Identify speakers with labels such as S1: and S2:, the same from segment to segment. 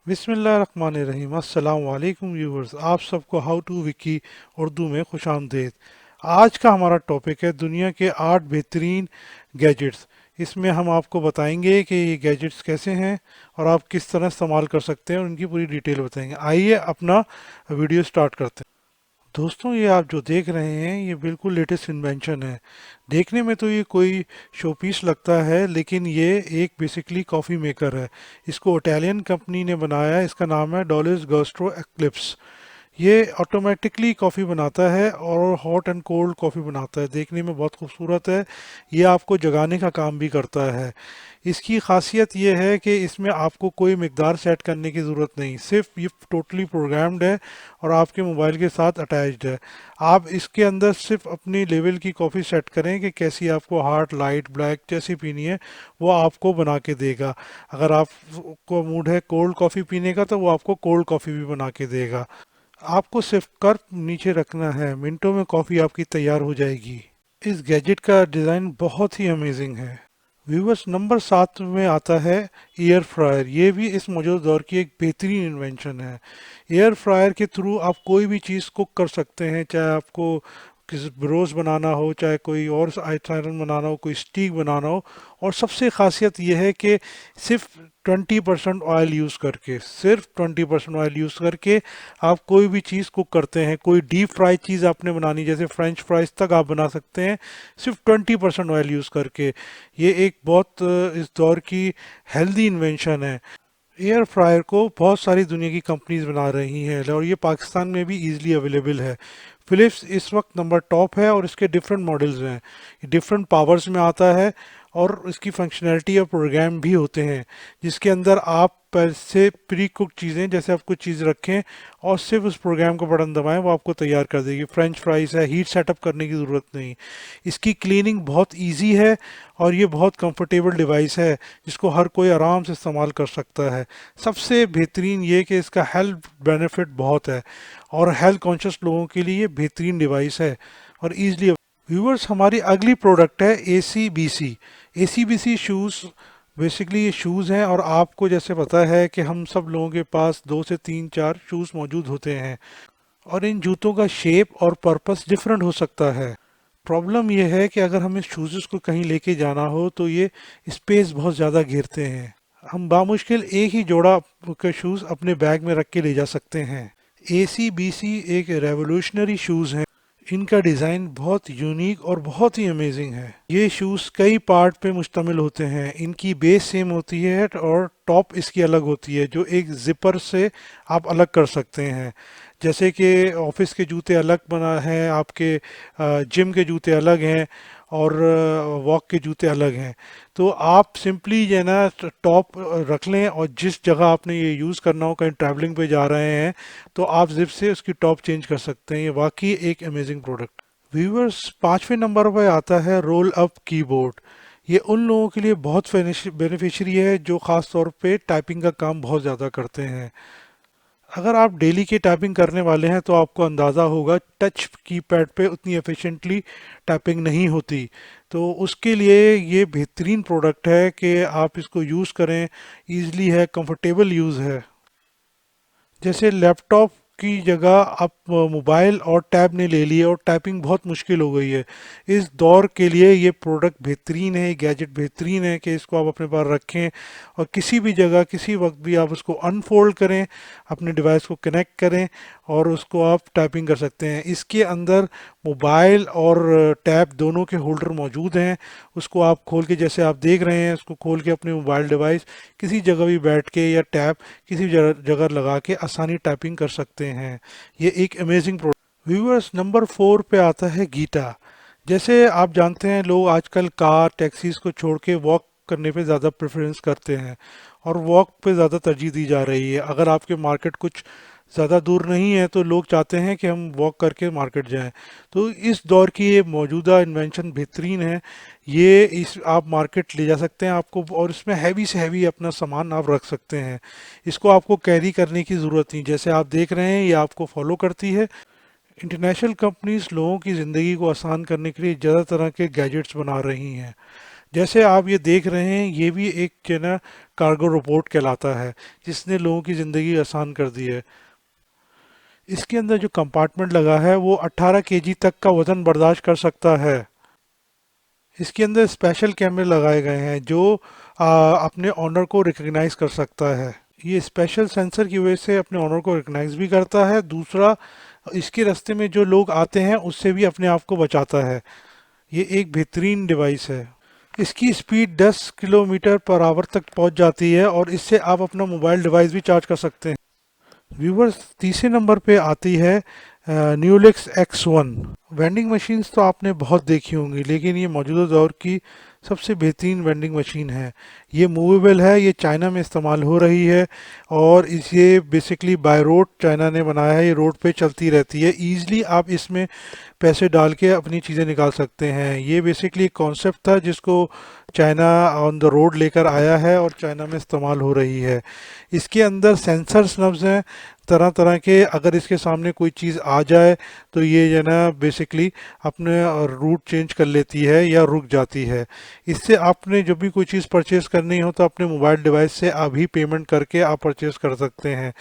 S1: बिस्मिल्लाहिर्रहमानिर्रहीम। अस्सलाम वालेकुम व्यूवर्स, आप सबको हाउ टू विकी उर्दू में खुश आमदेद। आज का हमारा टॉपिक है दुनिया के 8 बेहतरीन गैजेट्स। इसमें हम आपको बताएंगे कि ये गैजेट्स कैसे हैं और आप किस तरह इस्तेमाल कर सकते हैं और उनकी पूरी डिटेल बताएंगे। आइए अपना वीडियो स्टार्ट करते हैं। दोस्तों, ये आप जो देख रहे हैं ये बिल्कुल लेटेस्ट इन्वेंशन है। देखने में तो ये कोई शो पीस लगता है, लेकिन ये एक बेसिकली कॉफ़ी मेकर है। इसको इटालियन कंपनी ने बनाया है। इसका नाम है डॉलिस गस्ट्रो एक्लिप्स। ये ऑटोमेटिकली कॉफ़ी बनाता है और हॉट एंड कोल्ड कॉफ़ी बनाता है। देखने में बहुत खूबसूरत है। ये आपको जगाने का काम भी करता है। इसकी खासियत ये है कि इसमें आपको कोई मिकदार सेट करने की ज़रूरत नहीं, सिर्फ ये टोटली प्रोग्राम्ड है और आपके मोबाइल के साथ अटैच्ड है। आप इसके अंदर सिर्फ अपनी लेवल की कॉफ़ी सेट करें कि कैसी आपको हार्ड, लाइट, ब्लैक जैसी पीनी है, वो आपको बना के देगा। अगर आपको मूड है कोल्ड कॉफ़ी पीने का तो वो आपको कोल्ड कॉफ़ी भी बना के देगा। आपको सिर्फ कप नीचे रखना है, मिनटों में कॉफ़ी आपकी तैयार हो जाएगी। इस गैजेट का डिज़ाइन बहुत ही अमेजिंग है। व्यूवर्स, नंबर 7 में आता है एयर फ्रायर। ये भी इस मौजूदा दौर की एक बेहतरीन इन्वेंशन है। एयर फ्रायर के थ्रू आप कोई भी चीज़ कुक कर सकते हैं, चाहे आपको किसी ब्रोस बनाना हो, चाहे कोई और आइटम बनाना हो, कोई स्टीक बनाना हो। और सबसे खासियत यह है कि सिर्फ 20% ऑयल यूज़ करके, सिर्फ 20% ऑयल यूज़ करके आप कोई भी चीज़ कुक करते हैं। कोई डीप फ्राई चीज़ आपने बनानी, जैसे फ्रेंच फ्राइज तक आप बना सकते हैं सिर्फ 20% ऑयल यूज़ करके। ये एक बहुत इस दौर की हेल्दी इन्वेंशन है। एयर फ्रायर को बहुत सारी दुनिया की कंपनीज बना रही हैं और ये पाकिस्तान में भी इजीली अवेलेबल है। फिलिप्स इस वक्त नंबर टॉप है और इसके डिफरेंट मॉडल्स हैं। ये डिफरेंट पावर्स में आता है और इसकी फंक्शनैलिटी और प्रोग्राम भी होते हैं, जिसके अंदर आप से प्री कुक चीज़ें, जैसे आप कुछ चीज़ रखें और सिर्फ उस प्रोग्राम को बटन दबाएं, वो आपको तैयार कर देगी। फ्रेंच फ्राइज है, हीट सेटअप करने की ज़रूरत नहीं। इसकी क्लीनिंग बहुत इजी है और ये बहुत कंफर्टेबल डिवाइस है जिसको हर कोई आराम से इस्तेमाल कर सकता है। सबसे बेहतरीन ये कि इसका हेल्थ बेनिफिट बहुत है और हेल्थ कॉन्शियस लोगों के लिए ये बेहतरीन डिवाइस है और ईजिली। व्यूअर्स, हमारी अगली प्रोडक्ट है A C B C. A C B C shoes. Basically ये शूज़ हैं और आपको जैसे पता है कि हम सब लोगों के पास 2 से 3 4 शूज़ मौजूद होते हैं और इन जूतों का शेप और पर्पस डिफरेंट हो सकता है। प्रॉब्लम यह है कि अगर हमें शूज़ को कहीं लेके जाना हो तो ये स्पेस बहुत ज़्यादा घेरते हैं। हम बामुश्किल एक ही जोड़ा के शूज़ अपने बैग में रख के ले जा सकते हैं। ए सी बी सी एक रेवोल्यूशनरी शूज़ हैं। इनका डिज़ाइन बहुत यूनिक और बहुत ही अमेजिंग है। ये शूज़ कई पार्ट पे मुश्तमिल होते हैं। इनकी बेस सेम होती है और टॉप इसकी अलग होती है, जो एक जिपर से आप अलग कर सकते हैं। जैसे कि ऑफिस के जूते अलग बना है, आपके जिम के जूते अलग हैं और वॉक के जूते अलग हैं। तो आप सिंपली जो है ना टॉप रख लें और जिस जगह आपने ये यूज़ करना हो, कहीं ट्रैवलिंग पे जा रहे हैं, तो आप जिप से उसकी टॉप चेंज कर सकते हैं। ये वाकई एक अमेजिंग प्रोडक्ट। व्यूअर्स, 5वें नंबर पर आता है रोल अप कीबोर्ड। ये उन लोगों के लिए बहुत बेनिफिशियरी है जो ख़ास तौर पे टाइपिंग का काम बहुत ज़्यादा करते हैं। अगर आप डेली की टाइपिंग करने वाले हैं तो आपको अंदाज़ा होगा टच कीपैड पे उतनी एफिशिएंटली टाइपिंग नहीं होती। तो उसके लिए ये बेहतरीन प्रोडक्ट है कि आप इसको यूज़ करें। ईज़िली है, कंफर्टेबल यूज़ है। जैसे लैपटॉप की जगह आप मोबाइल और टैब ने ले लिए और टाइपिंग बहुत मुश्किल हो गई है। इस दौर के लिए ये प्रोडक्ट बेहतरीन है, गैजेट बेहतरीन है कि इसको आप अपने पास रखें और किसी भी जगह किसी वक्त भी आप उसको अनफोल्ड करें, अपने डिवाइस को कनेक्ट करें और उसको आप टाइपिंग कर सकते हैं। इसके अंदर मोबाइल और टैब दोनों के होल्डर मौजूद हैं। उसको आप खोल के, जैसे आप देख रहे हैं, उसको खोल के अपने मोबाइल डिवाइस किसी जगह भी बैठ के या टैब किसी जगह जगह लगा के आसानी टाइपिंग कर सकते हैं। ये एक अमेजिंग प्रोडक्ट। व्यूअर्स, नंबर 4 पे आता है गीटा। जैसे आप जानते हैं, लोग आजकल कार टैक्सीज को छोड़ के वॉक करने पे ज़्यादा प्रेफरेंस करते हैं और वॉक पे ज़्यादा तरजीह दी जा रही है। अगर आपके मार्केट कुछ ज़्यादा दूर नहीं है तो लोग चाहते हैं कि हम वॉक करके मार्केट जाएं। तो इस दौर की ये मौजूदा इन्वेंशन बेहतरीन है। ये इस आप मार्केट ले जा सकते हैं आपको, और इसमें हैवी से हैवी अपना सामान आप रख सकते हैं। इसको आपको कैरी करने की ज़रूरत नहीं। जैसे आप देख रहे हैं, ये आपको फॉलो करती है। इंटरनेशनल कंपनीज लोगों की ज़िंदगी को आसान करने के लिए ज़्यादा तरह के गैजेट्स बना रही हैं। जैसे आप ये देख रहे हैं, ये भी एक जो है ना कार्गो रोबोट कहलाता है, जिसने लोगों की ज़िंदगी आसान कर दी है। इसके अंदर जो कंपार्टमेंट लगा है वो 18 केजी तक का वज़न बर्दाश्त कर सकता है। इसके अंदर स्पेशल कैमरे लगाए गए हैं जो अपने ऑनर को रिकग्नाइज कर सकता है। ये स्पेशल सेंसर की वजह से अपने ऑनर को रिकग्नाइज भी करता है। दूसरा, इसके रास्ते में जो लोग आते हैं उससे भी अपने आप को बचाता है। ये एक बेहतरीन डिवाइस है। इसकी स्पीड 10 किलोमीटर पर आवर तक पहुंच जाती है और इससे आप अपना मोबाइल डिवाइस भी चार्ज कर सकते हैं। व्यूवर्स, तीसरे नंबर पे आती है न्यूलेक्स X1। वेंडिंग मशीन्स तो आपने बहुत देखी होंगी, लेकिन ये मौजूदा दौर की सबसे बेहतरीन वेंडिंग मशीन है। ये मूवेबल है, ये चाइना में इस्तेमाल हो रही है और इसे बेसिकली बाय रोड चाइना ने बनाया है। ये रोड पे चलती रहती है, ईजिली आप इसमें पैसे डाल के अपनी चीज़ें निकाल सकते हैं। ये बेसिकली एक कॉन्सेप्ट था जिसको चाइना ऑन द रोड लेकर आया है और चाइना में इस्तेमाल हो रही है। इसके अंदर सेंसर्स नब्ज हैं तरह तरह के। अगर इसके सामने कोई चीज़ आ जाए तो ये जो है ना बेसिकली अपने रूट चेंज कर लेती है या रुक जाती है। इससे आपने जब भी कोई चीज़ परचेज़ करनी हो तो अपने मोबाइल डिवाइस से अभी पेमेंट करके आप परचेज़ कर सकते हैं।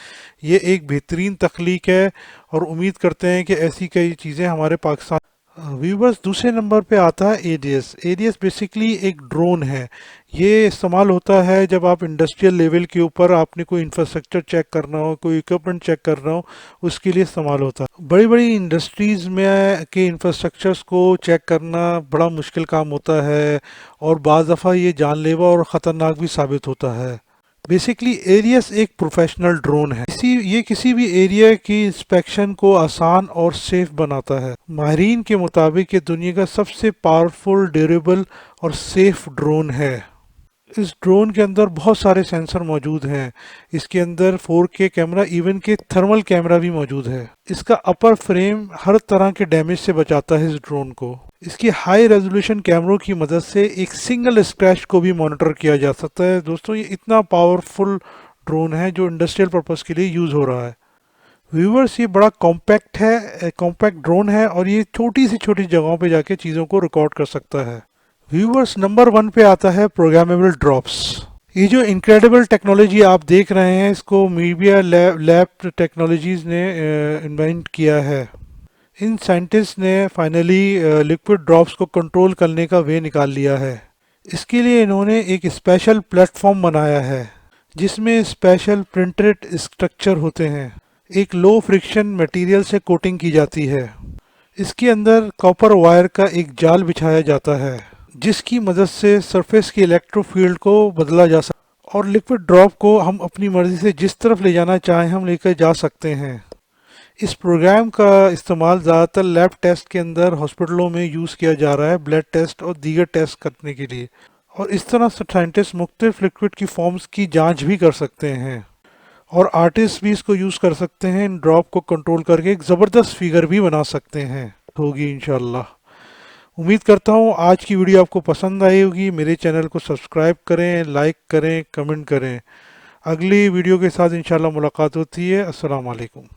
S1: ये एक बेहतरीन तख्लीक है और उम्मीद करते हैं कि ऐसी कई चीज़ें हमारे पाकिस्तान। व्यूवर्स, दूसरे नंबर पे आता है एडीएस। एडीएस बेसिकली एक ड्रोन है। ये इस्तेमाल होता है जब आप इंडस्ट्रियल लेवल के ऊपर आपने कोई इंफ्रास्ट्रक्चर चेक करना हो, कोई इक्विपमेंट चेक करना हो, उसके लिए इस्तेमाल होता है। बड़ी बड़ी इंडस्ट्रीज़ में के इंफ्रास्ट्रक्चर्स को चेक करना बड़ा मुश्किल काम होता है और बाज़ दफ़ा ये जानलेवा और ख़तरनाक भी साबित होता है। बेसिकली एरियस एक प्रोफेशनल ड्रोन है। ये किसी भी एरिया की इंस्पेक्शन को आसान और सेफ बनाता है। माहिरीन के मुताबिक ये दुनिया का सबसे पावरफुल, ड्यूरेबल और सेफ ड्रोन है। इस ड्रोन के अंदर बहुत सारे सेंसर मौजूद हैं। इसके अंदर 4K कैमरा, इवन के थर्मल कैमरा भी मौजूद है। इसका अपर फ्रेम हर तरह के डैमेज से बचाता है इस ड्रोन को। इसकी हाई रेजोल्यूशन कैमरों की मदद से एक सिंगल स्क्रैच को भी मॉनिटर किया जा सकता है। दोस्तों, ये इतना पावरफुल ड्रोन है जो इंडस्ट्रियल पर्पस के लिए यूज़ हो रहा है। व्यूवर्स, ये बड़ा कॉम्पैक्ट है, कॉम्पैक्ट ड्रोन है और ये छोटी सी छोटी जगहों पे जाके चीज़ों को रिकॉर्ड कर सकता है। व्यूवर्स, नंबर 1 पे आता है प्रोग्रामेबल ड्रॉप्स। ये जो इनक्रेडिबल टेक्नोलॉजी आप देख रहे हैं, इसको मीडिया लैब टेक्नोलॉजीज ने इन्वेंट किया है। इन साइंटिस्ट ने फाइनली लिक्विड ड्रॉप्स को कंट्रोल करने का वे निकाल लिया है। इसके लिए इन्होंने एक स्पेशल प्लेटफॉर्म बनाया है जिसमें स्पेशल प्रिंटेड स्ट्रक्चर होते हैं। एक लो फ्रिक्शन मटेरियल से कोटिंग की जाती है। इसके अंदर कॉपर वायर का एक जाल बिछाया जाता है जिसकी मदद से सरफेस के इलेक्ट्रोफील्ड को बदला जा सकता है और लिक्विड ड्रॉप को हम अपनी मर्जी से जिस तरफ ले जाना चाहें हम लेकर जा सकते हैं। इस प्रोग्राम का इस्तेमाल ज़्यादातर लैब टेस्ट के अंदर हॉस्पिटलों में यूज़ किया जा रहा है, ब्लड टेस्ट और दीगर टेस्ट करने के लिए। और इस तरह से साइंटिस्ट मुख्तलिफ लिक्विड की फॉर्म्स की जांच भी कर सकते हैं और आर्टिस्ट भी इसको यूज़ कर सकते हैं। इन ड्रॉप को कंट्रोल करके एक ज़बरदस्त फिगर भी बना सकते हैं। होगी इंशाल्लाह। उम्मीद करता हूँ आज की वीडियो आपको पसंद आई होगी। मेरे चैनल को सब्सक्राइब करें, लाइक करें, कमेंट करें। अगली वीडियो के साथ इंशाल्लाह मुलाकात होती है। अस्सलाम वालेकुम।